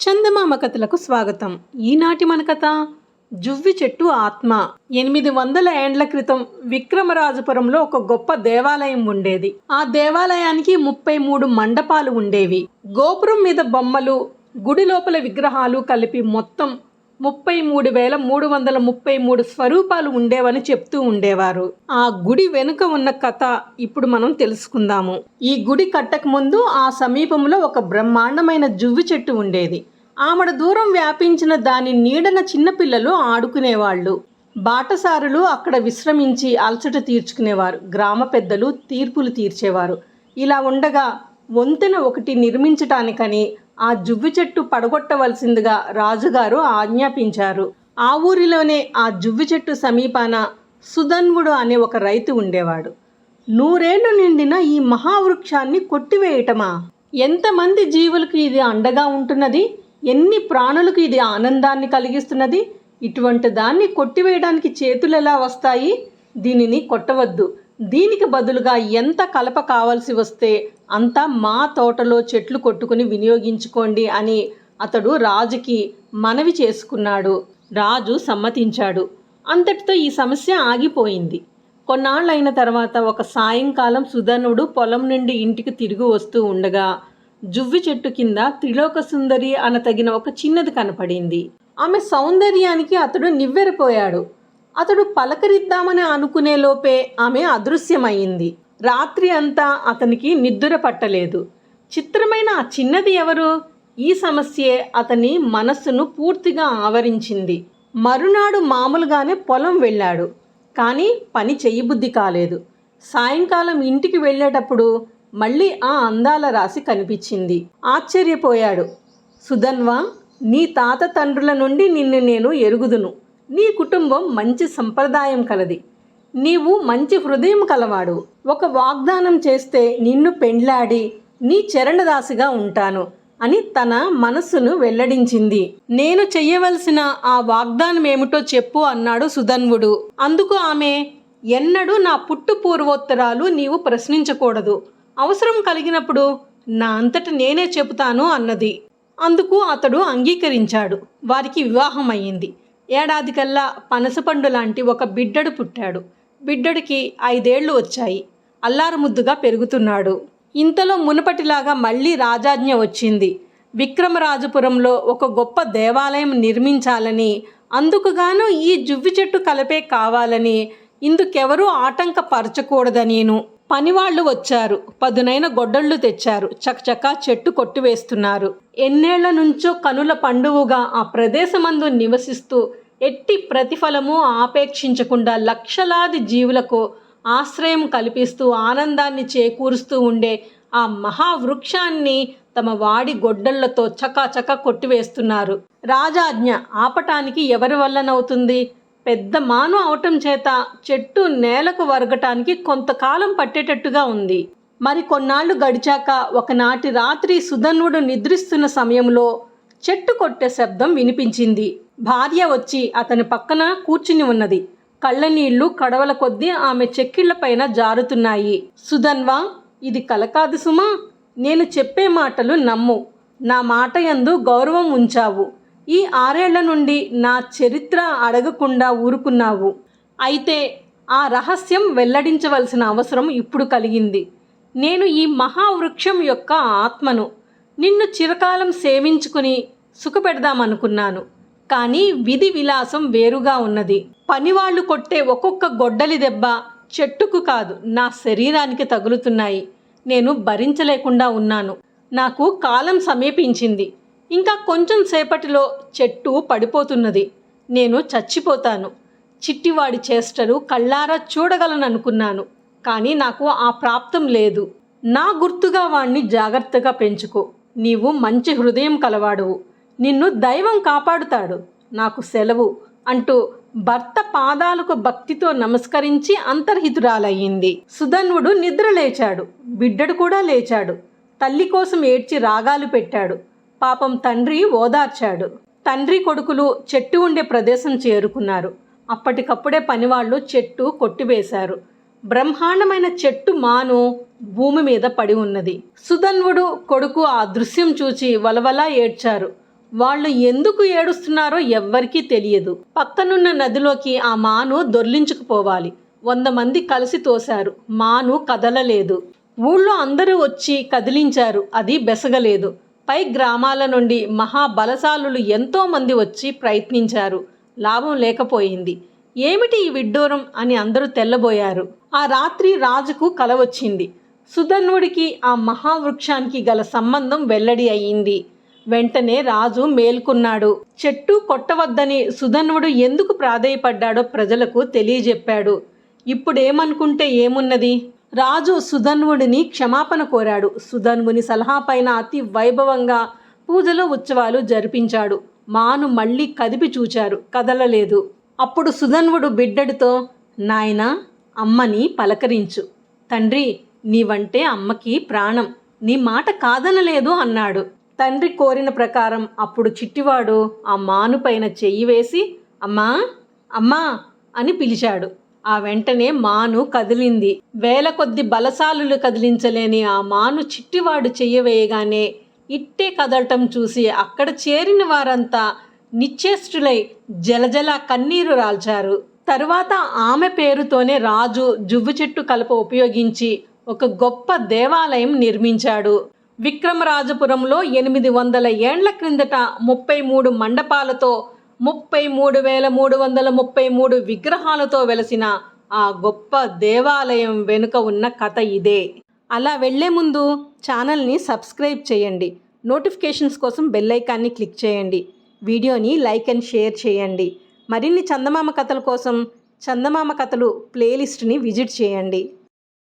చందమామ కథలకు స్వాగతం. ఈనాటి మన కథ జువ్వి చెట్టు ఆత్మ. 800 ఏండ్ల క్రితం విక్రమరాజపురంలో ఒక గొప్ప దేవాలయం ఉండేది. ఆ దేవాలయానికి 33 మండపాలు ఉండేవి. గోపురం మీద బొమ్మలు, గుడి లోపల విగ్రహాలు కలిపి మొత్తం 33,333 స్వరూపాలు ఉండేవని చెప్తూ ఉండేవారు. ఆ గుడి వెనుక ఉన్న కథ ఇప్పుడు మనం తెలుసుకుందాము. ఈ గుడి కట్టక ముందు ఆ సమీపంలో ఒక బ్రహ్మాండమైన జువ్వి చెట్టు ఉండేది. ఆమడ దూరం వ్యాపించిన దాని నీడన చిన్నపిల్లలు ఆడుకునేవాళ్ళు. బాటసారులు అక్కడ విశ్రమించి అలసట తీర్చుకునేవారు. గ్రామ పెద్దలు తీర్పులు తీర్చేవారు. ఇలా ఉండగా వంతెన ఒకటి నిర్మించటానికని ఆ జువ్వి చెట్టు పడగొట్టవలసిందిగా రాజుగారు ఆజ్ఞాపించారు. ఆ ఊరిలోనే ఆ జువ్వి చెట్టు సమీపాన సుధన్వుడు అనే ఒక రైతు ఉండేవాడు. 100 ఏళ్లు నిండిన ఈ మహావృక్షాన్ని కొట్టివేయటమా? ఎంతమంది జీవులకు ఇది అండగా ఉంటున్నది, ఎన్ని ప్రాణులకు ఇది ఆనందాన్ని కలిగిస్తున్నది. ఇటువంటి దాన్ని కొట్టివేయడానికి చేతులు ఎలా వస్తాయి? దీనిని కొట్టవద్దు. దీనికి బదులుగా ఎంత కలప కావాల్సి వస్తే అంతా మా తోటలో చెట్లు కొట్టుకుని వినియోగించుకోండి అని అతడు రాజుకి మనవి చేసుకున్నాడు. రాజు సమ్మతించాడు. అంతటితో ఈ సమస్య ఆగిపోయింది. కొన్నాళ్ళైన తర్వాత ఒక సాయంకాలం సుధనుడు పొలం నుండి ఇంటికి తిరిగి వస్తూ ఉండగా జువ్వి చెట్టు కింద త్రిలోక సుందరి అనతగిన ఒక చిన్నది కనపడింది. ఆమె సౌందర్యానికి అతడు నివ్వెరపోయాడు. అతడు పలకరిద్దామని అనుకునే లోపే ఆమె అదృశ్యమైంది. రాత్రి అంతా అతనికి నిద్ర పట్టలేదు. చిత్రమైన ఆ చిన్నది ఎవరు? ఈ సమస్యే అతని మనస్సును పూర్తిగా ఆవరించింది. మరునాడు మామూలుగానే పొలం వెళ్ళాడు. కానీ పని చెయ్యబుద్ధి కాలేదు. సాయంకాలం ఇంటికి వెళ్ళేటప్పుడు మళ్ళీ ఆ అందాల రాశి కనిపించింది. ఆశ్చర్యపోయాడు. సుధన్వా, నీ తాత తండ్రుల నుండి నిన్ను నేను ఎరుగుదును. నీ కుటుంబం మంచి సంప్రదాయం కలది. నీవు మంచి హృదయం కలవాడు. ఒక వాగ్దానం చేస్తే నిన్ను పెండ్లాడి నీ చరణదాసిగా ఉంటాను అని తన మనస్సును వెల్లడించింది. నేను చెయ్యవలసిన ఆ వాగ్దానం ఏమిటో చెప్పు అన్నాడు సుధన్వుడు. అందుకు ఆమె, ఎన్నడూ నా పుట్టు పూర్వోత్తరాలు నీవు ప్రశ్నించకూడదు. అవసరం కలిగినప్పుడు నా అంతట నేనే చెబుతాను అన్నది. అందుకు అతడు అంగీకరించాడు. వారికి వివాహం అయ్యింది. ఏడాదికల్లా పనసపండు లాంటి ఒక బిడ్డడు పుట్టాడు. బిడ్డడికి 5 ఏళ్లు వచ్చాయి. అల్లారముద్దుగా పెరుగుతున్నాడు. ఇంతలో మునుపటిలాగా మళ్ళీ రాజాజ్ఞ వచ్చింది. విక్రమరాజపురంలో ఒక గొప్ప దేవాలయం నిర్మించాలని, అందుకుగాను ఈ జువ్వి చెట్టు కలపే కావాలని, ఇందుకెవరూ ఆటంకపరచకూడదనేను. పనివాళ్లు వచ్చారు. పదునైన గొడ్డళ్ళు తెచ్చారు. చకచకా చెట్టు కొట్టివేస్తున్నారు. ఎన్నేళ్ల నుంచో కనుల పండువుగా ఆ ప్రదేశమందు నివసిస్తూ ఎట్టి ప్రతిఫలము ఆపేక్షించకుండా లక్షలాది జీవులకు ఆశ్రయం కల్పిస్తూ ఆనందాన్ని చేకూరుస్తూ ఉండే ఆ మహావృక్షాన్ని తమ వాడి గొడ్డళ్లతో చకాచక కొట్టివేస్తున్నారు. రాజాజ్ఞ ఆపటానికి ఎవరి వల్లనవుతుంది? పెద్ద మాను అవటం చేత చెట్టు నేలకు వరగటానికి కొంతకాలం పట్టేటట్టుగా ఉంది. మరి కొన్నాళ్ళు గడిచాక ఒకనాటి రాత్రి సుధన్వుడు నిద్రిస్తున్న సమయంలో చెట్టు కొట్టే శబ్దం వినిపించింది. భార్య వచ్చి అతని పక్కన కూర్చుని ఉన్నది. కళ్ళనీళ్లు కడవల కొద్దీ ఆమె చెక్కిళ్లపైన జారుతున్నాయి. సుధన్వా, ఇది కల కాదు సుమా. నేను చెప్పే మాటలు నమ్ము. నా మాట యందు గౌరవం ఉంచావు. ఈ 6 ఏళ్ల నుండి నా చరిత్ర అడగకుండా ఊరుకున్నావు. అయితే ఆ రహస్యం వెల్లడించవలసిన అవసరం ఇప్పుడు కలిగింది. నేను ఈ మహావృక్షం యొక్క ఆత్మను. నిన్ను చిరకాలం సేవించుకుని సుఖపెడదామనుకున్నాను. కానీ విధి విలాసం వేరుగా ఉన్నది. పనివాళ్లు కొట్టే ఒక్కొక్క గొడ్డలి దెబ్బ చెట్టుకు కాదు, నా శరీరానికి తగులుతున్నాయి. నేను భరించలేకుండా ఉన్నాను. నాకు కాలం సమీపించింది. ఇంకా కొంచెం సేపటిలో చెట్టు పడిపోతున్నది. నేను చచ్చిపోతాను. చిట్టివాడి చేష్టలు కళ్ళారా చూడగలననుకున్నాను. కానీ నాకు ఆ ప్రాప్తం లేదు. నా గుర్తుగా వాణ్ణి జాగ్రత్తగా పెంచుకో. నీవు మంచి హృదయం కలవాడువు. నిన్ను దైవం కాపాడుతాడు. నాకు సెలవు అంటూ భర్త పాదాలకు భక్తితో నమస్కరించి అంతర్హితురాలయ్యింది. సుధన్వుడు నిద్ర లేచాడు. బిడ్డడు కూడా లేచాడు. తల్లి కోసం ఏడ్చి రాగాలు పెట్టాడు. పాపం తండ్రి ఓదార్చాడు. తండ్రి కొడుకులు చెట్టు ఉండే ప్రదేశం చేరుకున్నారు. అప్పటికప్పుడే పనివాళ్ళు చెట్టు కొట్టివేశారు. బ్రహ్మాండమైన చెట్టు మాను భూమి మీద పడి ఉన్నది. సుధన్వుడు కొడుకు ఆ దృశ్యం చూచి వలవలా ఏడ్చారు. వాళ్ళు ఎందుకు ఏడుస్తున్నారో ఎవ్వరికీ తెలియదు. పక్కనున్న నదిలోకి ఆ మాను దొర్లించుకుపోవాలి. 100 మంది కలిసి తోశారు. మాను కదలలేదు. ఊళ్ళో అందరూ వచ్చి కదిలించారు. అది బెసగలేదు. పై గ్రామాల నుండి మహాబలశాలులు ఎంతో మంది వచ్చి ప్రయత్నించారు. లాభం లేకపోయింది. ఏమిటి ఈ విడ్డూరం అని అందరూ తెల్లబోయారు. ఆ రాత్రి రాజుకు కల వచ్చింది. సుధన్వుడికి ఆ మహావృక్షానికి గల సంబంధం వెల్లడి అయ్యింది. వెంటనే రాజు మేల్కొన్నాడు. చెట్టు కొట్టవద్దని సుధన్వుడు ఎందుకు ప్రాధేయపడ్డాడో ప్రజలకు తెలియజెప్పాడు. ఇప్పుడేమనుకుంటే ఏమున్నది? రాజు సుధన్వుడిని క్షమాపణ కోరాడు. సుధన్వుని సలహా పైన అతి వైభవంగా పూజలు ఉత్సవాలు జరిపించాడు. మాను మళ్ళీ కదిపి చూచారు, కదలలేదు. అప్పుడు సుధన్వుడు బిడ్డడితో, నాయనా, అమ్మని పలకరించు. తండ్రి, నీవంటే అమ్మకి ప్రాణం, నీ మాట కాదనలేదు అన్నాడు. తండ్రి కోరిన ప్రకారం అప్పుడు చిట్టివాడు ఆ మాను పైన చెయ్యి వేసి, అమ్మా అమ్మా అని పిలిచాడు. ఆ వెంటనే మాను కదిలింది. వేల కొద్ది బలశాలులు కదిలించలేని ఆ మాను చిట్టివాడు చెయ్యవేయగానే ఇట్టే కదలటం చూసి అక్కడ చేరిన వారంతా నిశ్చేష్టులై జలజల కన్నీరు రాల్చారు. తరువాత ఆమె పేరుతోనే రాజు జువ్వు చెట్టు కలప ఉపయోగించి ఒక గొప్ప దేవాలయం నిర్మించాడు. విక్రమరాజపురంలో 800 ఏండ్ల క్రిందట 33 మండపాలతో 33,333 విగ్రహాలతో వెలసిన ఆ గొప్ప దేవాలయం వెనుక ఉన్న కథ ఇదే. అలా వెళ్లే ముందు ఛానల్ని సబ్స్క్రైబ్ చేయండి. నోటిఫికేషన్స్ కోసం బెల్ ఐకాన్ని క్లిక్ చేయండి. వీడియోని లైక్ అండ్ షేర్ చేయండి. మరిన్ని చందమామ కథల కోసం చందమామ కథలు ప్లేలిస్ట్ని విజిట్ చేయండి.